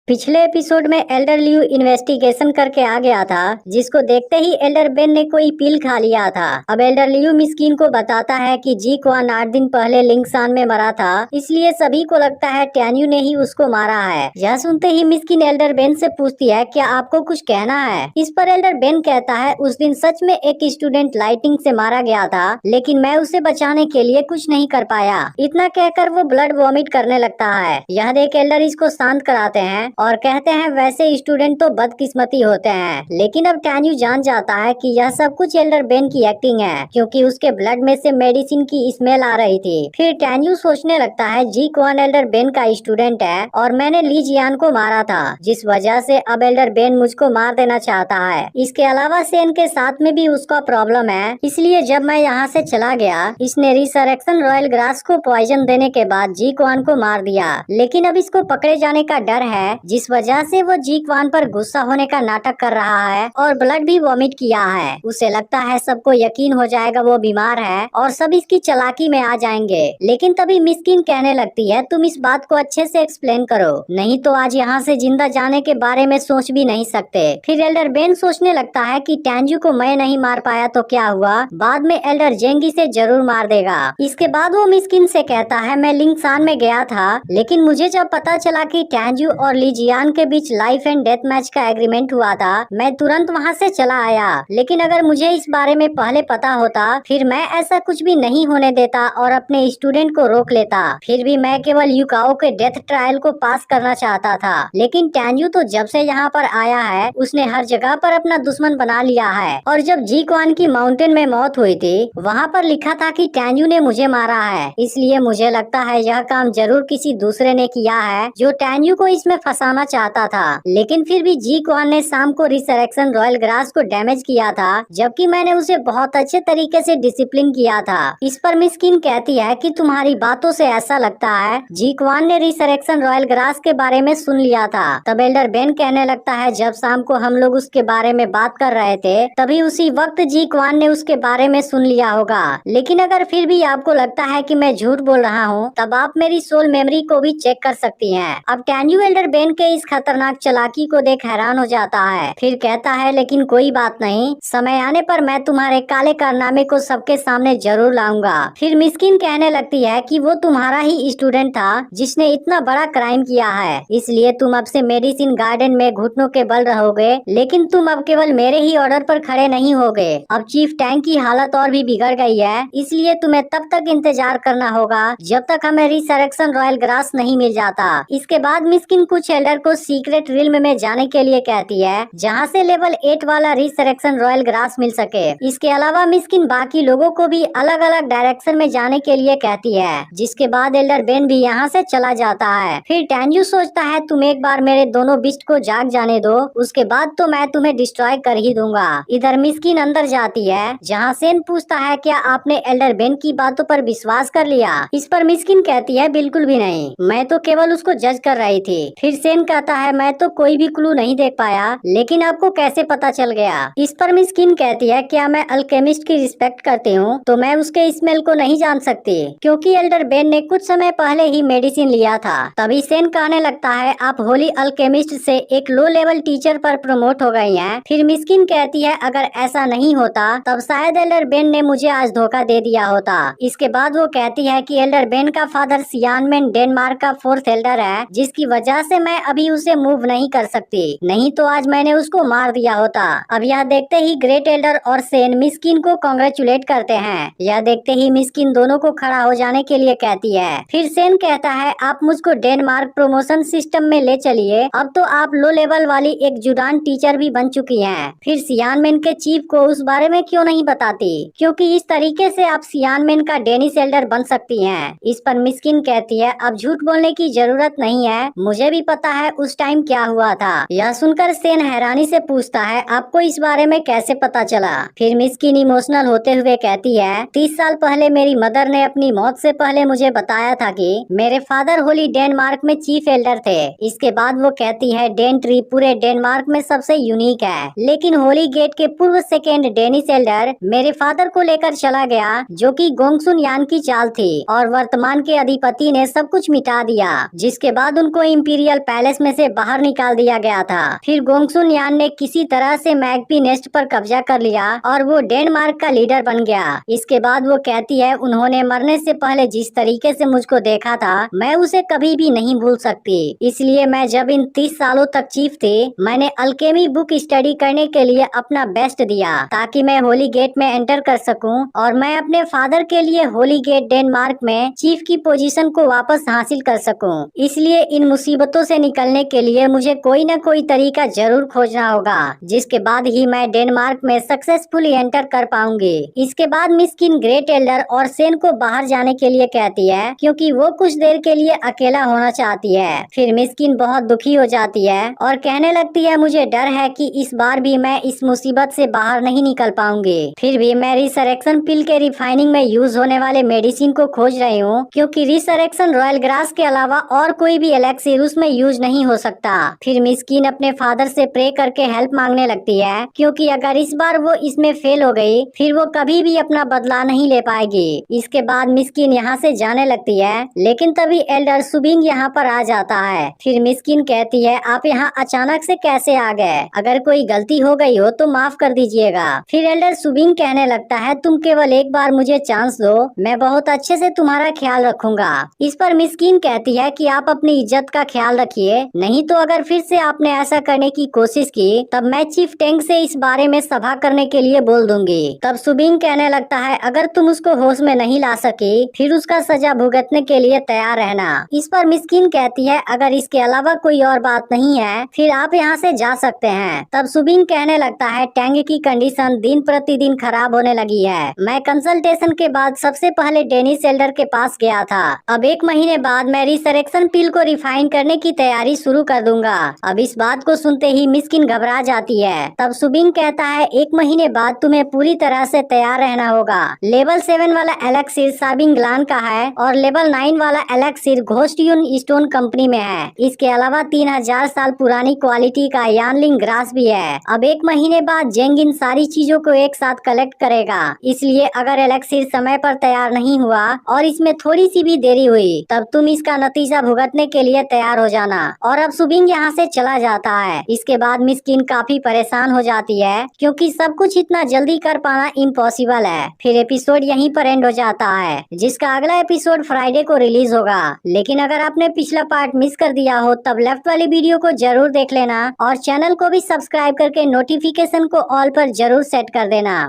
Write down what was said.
पिछले एपिसोड में Elder Liu investigation करके आ गया था, जिसको देखते ही एल्डर बेन ने कोई पिल खा लिया था। अब एल्डर लियू मिस्किन को बताता है कि जी क्वान 8 दिन पहले लिंगसान में मरा था, इसलिए सभी को लगता है टैन्यू ने ही उसको मारा है। यह सुनते ही मिस्किन एल्डर बेन से पूछती है, क्या आपको कुछ कहना है? इस पर एल्डर बेन कहता है, उस दिन सच में एक स्टूडेंट लाइटिंग से मारा गया था, लेकिन मैं उसे बचाने के लिए कुछ नहीं कर पाया। इतना कहकर वो ब्लड वॉमिट करने लगता है। यह देख एल्डर इसको शांत कराते हैं और कहते हैं, वैसे स्टूडेंट तो बदकिस्मती होते हैं। लेकिन अब टैन्यू जान जाता है कि यह सब कुछ एल्डर बेन की एक्टिंग है, क्योंकि उसके ब्लड में से मेडिसिन की स्मेल आ रही थी। फिर टैन्यू सोचने लगता है, जी क्वान एल्डर बेन का स्टूडेंट है और मैंने ली जियान को मारा था, जिस वजह से अब एल्डर बेन मुझको मार देना चाहता है। इसके अलावा सेन के साथ में भी उसका प्रॉब्लम है, इसलिए जब मैं यहाँ से चला गया, इसने रिसरेक्शन रॉयल ग्रास को पॉइजन देने के बाद जी क्वान को मार दिया। लेकिन अब इसको पकड़े जाने का डर है, जिस वजह से वो जी क्वान पर गुस्सा होने का नाटक कर रहा है और ब्लड भी वॉमिट किया है। उसे लगता है सबको यकीन हो जाएगा वो बीमार है और सब इसकी चालाकी में आ जाएंगे। लेकिन तभी मिस्किन कहने लगती है, तुम इस बात को अच्छे से एक्सप्लेन करो, नहीं तो आज यहाँ से जिंदा जाने के बारे में सोच भी नहीं सकते। फिर एल्डर बेन सोचने लगता है कि टैन्यू को मैं नहीं मार पाया तो क्या हुआ, बाद में एल्डर जेंगी से जरूर मार देगा। इसके बाद वो मिस्किन से कहता है, मैं लिंगसान में गया था, लेकिन मुझे जब पता चला कि टैन्यू और ली जियान के बीच लाइफ एंड डेथ मैच का एग्रीमेंट हुआ था, मैं तुरंत वहाँ से चला आया। लेकिन अगर मुझे इस बारे में पहले पता होता, फिर मैं ऐसा कुछ भी नहीं होने देता और अपने स्टूडेंट को रोक लेता। फिर भी मैं केवल युकाओ के डेथ ट्रायल को पास करना चाहता था। लेकिन टैन्यू तो जब से यहाँ पर आया है, उसने हर जगह पर अपना दुश्मन बना लिया है। और जब जी क्वान की माउंटेन में मौत हुई थी, वहाँ पर लिखा था कि टैन्यू ने मुझे मारा है। इसलिए मुझे लगता है यह काम जरूर किसी दूसरे ने किया है, जो टैन्यू को इसमें फंसाना चाहता था। लेकिन फिर भी जी क्वान ने शाम को रिसरेक्शन रॉयल ग्रास को डैमेज किया था, जबकि मैंने उसे बहुत अच्छे तरीके से डिसिप्लिन किया था। इस पर मिस्किन कहती है कि तुम्हारी बातों से ऐसा लगता है जी क्वान ने रिसरेक्शन रॉयल ग्रास के बारे में सुन लिया था। तब एल्डर बेन कहने लगता है, जब शाम को हम लोग उसके बारे में बात कर रहे थे, तभी उसी वक्त जी क्वान ने उसके बारे में सुन लिया होगा। लेकिन अगर फिर भी आपको लगता है कि मैं झूठ बोल रहा हूँ, तब आप मेरी सोल मेमोरी को भी चेक कर सकती हैं। अब टैन्यू एल्डर बेन के इस खतरनाक चालाकी को देख हैरान हो जाता है। फिर कहता है, लेकिन कोई बात नहीं, समय आने पर मैं तुम्हारे काले कारनामे को सबके सामने जरूर लाऊंगा। फिर मिस्किन कहने लगती है कि वो तुम्हारा ही स्टूडेंट था जिसने इतना बड़ा क्राइम किया है, इसलिए तुम अब से मेडिसिन गार्डन में घुटनों के बल रहोगे। लेकिन तुम अब केवल मेरे ही ऑर्डर पर खड़े नहीं होगे। अब चीफ टैंक की हालत और भी बिगड़ गई है, इसलिए तुम्हें तब तक इंतजार करना होगा जब तक हमें रिसरेक्शन रॉयल ग्रास नहीं मिल जाता। इसके बाद मिस्किन कुछ एल्डर को सीक्रेट रिल्म में जाने के लिए कहती है, जहाँ से लेवल 8 वाला रिसरेक्शन रॉयल ग्रास मिल सके। इसके अलावा मिस्किन बाकी लोगों को भी अलग अलग डायरेक्शन में जाने के लिए कहती है, जिसके बाद एल्डर बेन भी यहाँ से चला जाता है। फिर टैन्यू सोचता है, तुम एक बार मेरे दोनों बिस्ट को जाग जाने दो, उसके बाद तो मैं तुम्हें डिस्ट्रॉय कर ही दूंगा। इधर मिस्किन अंदर जाती है, जहाँ सेन पूछता है, क्या आपने एल्डर बेन की बातों पर विश्वास कर लिया? इस पर मिस्किन कहती है, बिल्कुल भी नहीं, मैं तो केवल उसको जज कर रही थी। फिर सेन कहता है, मैं तो कोई भी क्लू नहीं देख पाया, लेकिन आपको कैसे पता चल गया? इस पर मिस्किन कहती है, क्या मैं अल्केमिस्ट की रिस्पेक्ट करती हूँ, तो मैं उसके स्मेल को नहीं जान सकती, क्योंकि एल्डर बेन ने कुछ समय पहले ही मेडिसिन लिया था। तभी सेन कहने लगता है, आप होली अल्केमिस्ट से एक लो लेवल टीचर पर प्रमोट हो गई हैं। फिर मिस्किन कहती है, अगर ऐसा नहीं होता तब शायद एल्डर बेन ने मुझे आज धोखा दे दिया होता। इसके बाद वो कहती है कि एल्डर बेन का फादर सियानमेन डेनमार्क का 4th एल्डर है, जिसकी वजह से मैं अभी उसे मूव नहीं कर सकती, नहीं तो आज मैंने उसको मार दिया होता। अब यह देखते ही ग्रेट एल्डर और सेन मिस्किन को कांग्रेचुलेट करते हैं। यह देखते ही मिस्किन दोनों को खड़ा हो जाने के लिए कहती है। फिर सेन कहता है, आप मुझको डेनमार्क प्रमोशन सिस्टम में ले चलिए, अब तो आप लो लेवल वाली एक जुडान टीचर भी बन चुकी हैं। फिर सियानमेन के चीफ को उस बारे में क्यों नहीं बताती, क्योंकि इस तरीके से आप सियानमेन का डेनिस एल्डर बन सकती हैं। इस पर मिस्किन कहती है, अब झूठ बोलने की जरूरत नहीं है, मुझे भी पता है उस टाइम क्या हुआ था। यह सुनकर सेन हैरानी से पूछता है, आपको इस बारे में कैसे पता चला? फिर मिस्किन इमोशनल होते हुए कहती है, 30 साल पहले मेरी मदर ने अपनी मौत से पहले मुझे बताया था कि मेरे फादर होली डेनमार्क में चीफ एल्डर थे। इसके बाद वो कहती है, डेन ट्री पूरे डेनमार्क में सबसे यूनिक है, लेकिन होली गेट के पूर्व सेकेंड डेनिस एल्डर मेरे फादर को लेकर चला गया, जो कि गोंगसुन यान की चाल थी, और वर्तमान के अधिपति ने सब कुछ मिटा दिया, जिसके बाद उनको इंपीरियल पैलेस में से बाहर निकाल दिया गया था। फिर गोंगसुन यान ने किसी तरह से मैगपी नेस्ट पर कब्जा कर लिया और वो डेनमार्क का लीडर बन गया। इसके बाद वो कहती है, उन्होंने मरने से पहले जिस तरीके से मुझको देखा था मैं उसे कभी भी नहीं भूल सकती। इसलिए मैं जब इन 30 सालों तक चीफ थी, मैंने अल्केमी बुक स्टडी करने के लिए अपना बेस्ट दिया ताकि मैं होली गेट में एंटर कर सकूं और मैं अपने फादर के लिए होली गेट डेनमार्क में चीफ की पोजीशन को वापस हासिल कर सकूं। इसलिए इन मुसीबतों से निकलने के लिए मुझे कोई न कोई तरीका जरूर खोजना होगा, जिसके बाद ही मैं डेनमार्क में सक्सेसफुली एंटर कर पाऊंगी। इसके बाद मिस्किन ग्रेट एल्डर और सेन को बाहर जाने के लिए कहती है क्योंकि वो कुछ देर के लिए अकेला होना चाहती है। फिर मिस्किन बहुत दुखी हो जाती है और कहने लगती है, मुझे डर है कि इस बार भी मैं इस मुसीबत से बाहर नहीं निकल पाऊंगी। फिर भी मैं रिसरेक्शन पिल के रिफाइनिंग में यूज होने वाले मेडिसिन को खोज रही हूँ क्योंकि रिसरेक्शन रॉयल ग्रास के अलावा और कोई भी एलेक्सिर उसमें यूज नहीं हो सकता। फिर मिस्किन अपने फादर से प्रे करके हेल्प मांगने लगती है क्योंकि अगर इस बार वो इसमें फेल हो गई फिर वो कभी भी अपना बदला नहीं ले पाएगी। इसके बाद मिस्किन यहाँ से जाने लगती है, लेकिन तभी एल्डर सुबिंग यहाँ पर आ जाता है। फिर मिस्किन कहती है, आप यहाँ अचानक से कैसे आ गए? अगर कोई गलती हो गई हो तो माफ कर दीजिएगा। फिर एल्डर सुबिंग कहने लगता है, तुम केवल एक बार मुझे चांस दो, मैं बहुत अच्छे से तुम्हारा ख्याल रखूंगा। इस पर मिस्किन कहती है कि आप अपनी इज्जत का ख्याल रखिए, नहीं तो अगर फिर से आपने ऐसा करने की कोशिश की तब मैं चीफ टेंग से इस बारे में सभा करने के लिए बोल दूंगी। तब सुबिंग कहने लगता है, अगर तुम उसको होश में नहीं ला सकी फिर उसका सजा भुगतने के लिए तैयार रहना। इस पर मिस्किन कहती है, अगर इसके अलावा कोई और बात नहीं है फिर आप यहाँ से जा सकते हैं। तब सुबिंग कहने लगता है, टैंग की कंडीशन दिन प्रतिदिन खराब होने लगी है। मैं कंसल्टेशन के बाद सबसे पहले डेनिस एल्डर के पास गया था। अब 1 महीने बाद मैं रिसरेक्शन पिल को रिफाइन करने की तैयारी शुरू कर दूंगा। अब इस बात को सुनते ही मिस्किन घबरा जाती है। तब सुबिंग कहता है, 1 महीने बाद तुम्हें पूरी तरह से तैयार रहना होगा। लेवल 7 वाला एलेक्सिर साबिंग ग्लान का है और लेवल 9 वाला एलेक्सिर घोस्टियन स्टोन कंपनी में है। इसके अलावा 3000 साल पुरानी क्वालिटी का यानलिंग ग्रास भी है। अब 1 महीने बाद जेंग इन सारी चीजों को एक साथ कलेक्ट करेगा। इसलिए अगर एलेक्सिर समय पर तैयार नहीं हुआ और इसमें थोड़ी सी भी देरी हुई तब तुम इसका नतीजा भुगतने के लिए तैयार हो जाना। और अब सुबिंग यहाँ से चला जाता है। इसके बाद मिस्किन काफी परेशान हो जाती है क्योंकि सब कुछ इतना जल्दी कर पाना इम्पॉसिबल है। फिर एपिसोड यहीं पर एंड हो जाता है, जिसका अगला एपिसोड फ्राइडे को रिलीज होगा। लेकिन अगर आपने पिछला पार्ट मिस कर दिया हो तब लेफ्ट वाली वीडियो को जरूर देख लेना और चैनल को भी सब्सक्राइब करके नोटिफिकेशन को ऑल पर जरूर सेट कर देना।